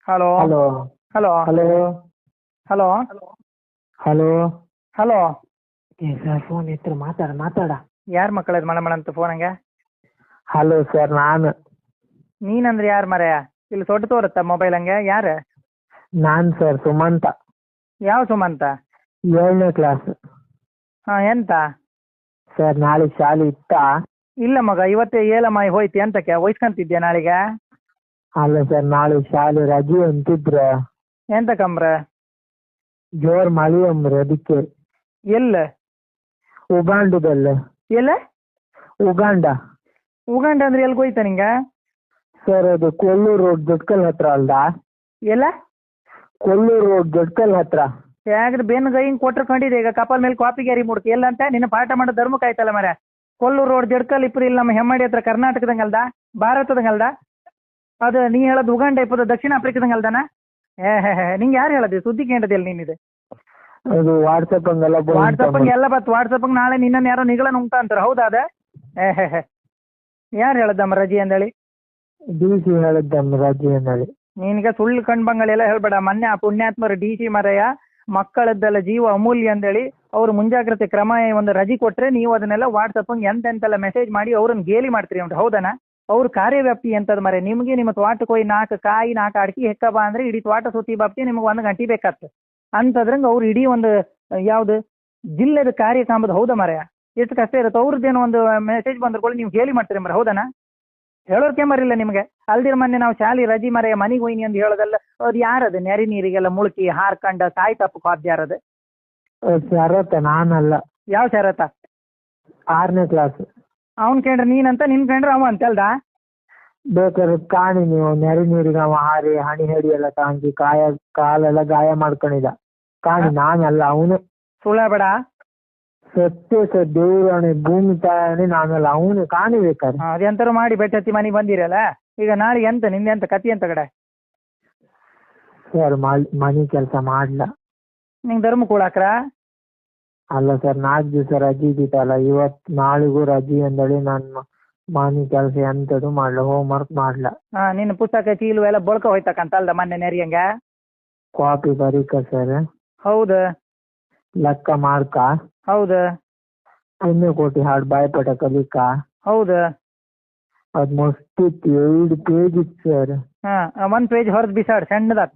Hello hello hello hello hello hello hello sir phone ಎತ್ತರ ಮಾತಾಡ ಯಾರ ಮಕ್ಕಳದ್ ಮಳ ಮಳ ಅಂತ ಫೋನ್ ಹಂಗೆ ಹಲೋ ಸರ್ ನಾನು ನೀನಂದ್ರೆ ಯಾರು ಮರೆಯ ಇಲ್ಲಿ ಸೊಟ್ಟು ತೋರುತ್ತ ಮೊಬೈಲ್ ಹಂಗೆ ಯಾರು ಸರ್ ಸುಮಂತ ಯಾವ ಸುಮಂತ 7ನೇ ಕ್ಲಾಸ್. ಎಂತ ಸರ್ ನಾಳೆ ಶಾಲೆ ಇತ್ತಾ? ಇಲ್ಲ ಮಗ ಇವತ್ತೇ ಏಲಮ್ಮ ಹೋಯ್ತಿ ಎಂತಕ್ಕೆ ವಹಿಸ್ಕೊಂತಿದ್ಯಾ ನಾಳೆಗೆ ಅಲ್ಲ ಸರ್ ನಾಳೆ ಶಾಲೆ ರಜೆ ಅಂತಿದ್ರ ಎಂತ ಕಂಬ್ರ ಜೋರ್ ಮಳಿ ಅಂಬ್ರ ಅದಕ್ಕೆ ಎಲ್ಲ ಉಗಾಂಡದಲ್ಲ ಎಲ್ಲ ಉಗಾಂಡ ಉಗಂಡ ಅಂದ್ರೆ ಎಲ್ಲಿ ಹೋಯ್ತ ನಿಂಗ ಸರ್ ಅದು ಕೊಲ್ಲೂರು ರೋಡ್ ಜಟ್ಕಲ್ ಹತ್ರ ಅಲ್ದಾ? ಎಲ್ಲ ಕೊಲ್ಲೂರು ರೋಡ್ ಜಟ್ಕಲ್ ಹತ್ರ. ಯಾಕ್ರೆ ಬೆನ್ ಕೈ ಹಿಂಗ್ ಕೊಟ್ರ ಕಂಡಿದೆ ಈಗ ಕಪಲ್ ಮೇಲೆ ಕಾಪಿ ಗ್ಯಾರಿ ಮುಡ್ಕ ಎಲ್ಲ ಅಂತ ನಿನ್ನ ಪಾಠ ಮಾಡೋ ಧರ್ಮಕ್ಕೆ ಆಯ್ತಲ್ಲ ಮರ ಕೊಲ್ಲೂರು ರೋಡ್ ಜಡ್ಕಲ್ ಇಪ್ರಿ ಇಲ್ಲಿ ನಮ್ಮ ಹೆಮ್ಮಾಡಿ ಹತ್ರ ಕರ್ನಾಟಕದಂಗಲ್ದ ಭಾರತದಂಗಲ್ದ ಅದು ನೀ ಹೇಳೋದು ಉಗಾಂಡ ಇಪ್ಪದು ದಕ್ಷಿಣ ಆಫ್ರಿಕಾದಂಗಲ್ದಾನ ನಿಂಗೆ ಯಾರು ಹೇಳೋದು ಸುದ್ದಿ ಕೇಂದ್ರದಲ್ಲಿ ನೀನಿದೆ ಅದು ವಾಟ್ಸಪ್ ಹಂಗೆಲ್ಲ ವಾಟ್ಸಪ್ ಎಲ್ಲ ಬತ್ತು ವಾಟ್ಸಪ್ ನಾಳೆ ನಿನ್ನ ಯಾರೋ ನಿಗಳ ನುಂಗ್ತಾ ಅಂತಾರೆ ಹೌದಾ ಅದ ಯಾರು ಹೇಳದಮ್ಮ ರಜಿ ಅಂದೇಳಿ DC ಹೇಳಿದ್ದಮ್ಮ ರಜೆ ಅಂದೇಳಿ. ನಿನ್ಗೆ ಸುಳ್ಳು ಕಣ್ಬಂಗಳೆಲ್ಲ ಹೇಳ್ಬೇಡ ಮೊನ್ನೆ ಆ ಪುಣ್ಯಾತ್ಮರು DC ಮರೆಯ ಮಕ್ಕಳದ್ದೆಲ್ಲ ಜೀವ ಅಮೂಲ್ಯ ಅಂದೇಳಿ ಅವ್ರು ಮುಂಜಾಗ್ರತೆ ಕ್ರಮ ಒಂದು ರಜೆ ಕೊಟ್ರೆ ನೀವು ಅದನ್ನೆಲ್ಲ ವಾಟ್ಸಪ್ ಎಂತೆಂತೆಲ್ಲ ಮೆಸೇಜ್ ಮಾಡಿ ಅವ್ರನ್ನ ಗೇಲಿ ಮಾಡ್ತೀರಿ ಅವ್ರು ಹೌದನ ಅವ್ರ ಕಾರ್ಯವ್ಯಾಪ್ತಿ ಎಂತದ್ ಮರೆ ನಿಮ್ಗೆ ನಿಮ್ಮ ತ್ವಾಟಕ್ಕೆ ಹೋಗಿ 4 ಕಾಯಿ 4 ಅಡಿಕೆ ಹೆಕ್ಕ ಬಾ ಅಂದ್ರೆ ಇಡೀ ತ್ವಾಟ ಸುತ್ತಿ ಬಾಪ್ತಿ ನಿಮ್ಗೆ 1 ಗಂಟೆ ಬೇಕಾಗ್ತದೆ ಅಂತದ್ರಂಗ ಅವ್ರು ಇಡೀ ಒಂದು ಯಾವ್ದು ಜಿಲ್ಲೆದ ಕಾರ್ಯಕ್ರಮದ ಹೌದಾ ಮರೆಯ ಎಷ್ಟು ಕಷ್ಟ ಇರುತ್ತೆ ಅವ್ರದ್ದೇನೋ ಒಂದು ಮೆಸೇಜ್ ಬಂದ್ರೂ ನೀವು ಗೇಲಿ ಮಾಡ್ತೀರಿ ಮರ ಹೌದನ ಹೇಳೋರ್ ಕೆಂಬರಿಲ್ಲ ನಿಮ್ಗೆ ಅಲ್ದಿರ ಮೊನ್ನೆ ನಾವು ಶಾಲೆ ರಜಿ ಮರೆಯ ಮನೆಗೆ ಹೋಯ್ನಿ ಅಂತ ಹೇಳೋದಲ್ಲ ಅವ್ರು ಯಾರದು ನೆರೆ ನೀರಿಗೆಲ್ಲ ಮುಳುಕಿ ಹಾರ್ಕಂಡ ಸಾಯ್ ತಪ್ಪು ಕಾದ್ ಯಾರದು ಶರತ್ತ ನಾನಲ್ಲ. ಯಾವ ಶರತ 6ನೇ ಕ್ಲಾಸ್. ಅವ್ನ್ ಕೇಳ್ರೆ ನೀನಂತ ನಿನ್ ಕೇಳ್ರೆ ಅವ ಅಂತ ಅಲ್ದ ಬೇಕಾದ್ರೆ ಕಾಣಿ ನೀವು ನೆರೆ ನೀರಿಗೆ ಅವ ಹಾರಿ ಹಣಿ ಹಡಿ ಎಲ್ಲ ತಾಂಗಿ ಕಾಲೆಲ್ಲ ಗಾಯ ಮಾಡ್ಕೊಂಡಿದ ಕಾಣಿ ನಾನಲ್ಲ ಅವನು ಸುಳ್ಳ ಬೇಡ ಸತ್ಯ ಸರ್ ದೇವರಾಣೆ ಭೂಮಿ ತಾಯಣೆ ನಾನಲ್ಲ ಅವನು ಕಾಣಿಬೇಕಾರೆ ಅದೆಂತಾರು ಮಾಡಿ ಬೆಟ್ಟತ್ತಿ ಮನೆಗೆ ಬಂದಿರಲ್ಲ ಈಗ ನಾಳೆ ಎಂತ ನಿಂದೆ ಎಂತ ಕತಿ ಅಂತ ಕಡೆ ಸರ್ ಮನೆ ಕೆಲಸ ಮಾಡ್ಲ ನಿಂಗೆ ಧರ್ಮ ಕೂಡಾಕ್ರ ಅಲ್ಲ ಸರ್ 4 ದಿವಸ ರಜೆ ಇದ್ದಿತ್ತಲ್ಲ ನಾಳಿಗೂ ರಜೆ ಅಂದಳಿ ನಾನು ಮನೆ ಕೆಲಸ ಎಂತದು ಮಾಡ್ಲ ಹೋಮ್ವರ್ಕ್ ಮಾಡ್ಲ. ನಿನ್ನ ಪುಸ್ತಕ ಚೀಲು ಎಲ್ಲ ಬಳ್ಕ ಹೋಯ್ತಕ್ಕಂತ ಅಲ್ದ ಮೊನ್ನೆ ನೆರಿಯಂಗ ಕಾಪಿ ಬರೀಕ ಸರ್ ಹೌದು ಲೆಕ್ಕ ಮಾಡ್ಕ ಹೌದು ಕೋಟಿ ಹಾಡು ಬಾಯ್ಪಟ ಕಲಿಕ ಹೌದು ಅದ್ ಮಸ್ತ್ ಇತ್ತು 2 ಪೇಜ್ ಇತ್ತು ಸರ್. 1 ಪೇಜ್ ಹೊರದ್ ಬಿಸಾಡ್ ಸಣ್ಣದಾತ್